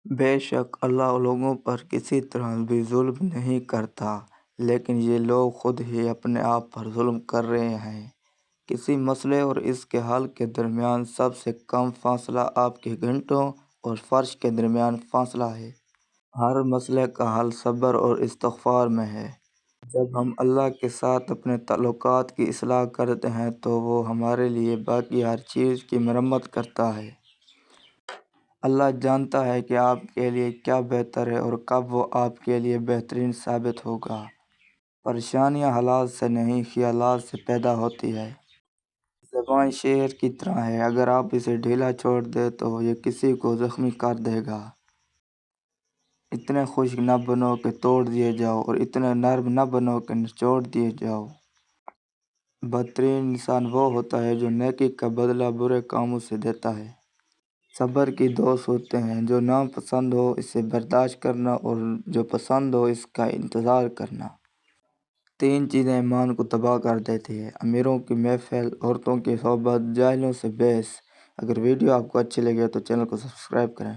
بے شک اللہ لوگوں پر کسی طرح بھی ظلم نہیں کرتا، لیکن یہ لوگ خود ہی اپنے آپ پر ظلم کر رہے ہیں۔ کسی مسئلے اور اس کے حل کے درمیان سب سے کم فاصلہ آپ کے گھنٹوں اور فرش کے درمیان فاصلہ ہے۔ ہر مسئلے کا حل صبر اور استغفار میں ہے۔ جب ہم اللہ کے ساتھ اپنے تعلقات کی اصلاح کرتے ہیں تو وہ ہمارے لیے باقی ہر چیز کی مرمت کرتا ہے۔ اللہ جانتا ہے کہ آپ کے لیے کیا بہتر ہے اور کب وہ آپ کے لیے بہترین ثابت ہوگا۔ پریشانیاں حالات سے نہیں، خیالات سے پیدا ہوتی ہے۔ زبان شیر کی طرح ہے، اگر آپ اسے ڈھیلا چھوڑ دیں تو یہ کسی کو زخمی کر دے گا۔ اتنے خشک نہ بنو کہ توڑ دیے جاؤ اور اتنے نرم نہ بنو کہ نچوڑ دیے جاؤ۔ بدترین انسان وہ ہوتا ہے جو نیکی کا بدلہ برے کاموں سے دیتا ہے۔ صبر کی دو صورتیں ہیں، جو ناپسند ہو اسے برداشت کرنا اور جو پسند ہو اس کا انتظار کرنا۔ تین چیزیں ایمان کو تباہ کر دیتی ہیں: امیروں کی محفل، عورتوں کی صحبت، جاہلوں سے بحث۔ اگر ویڈیو آپ کو اچھی لگے تو چینل کو سبسکرائب کریں۔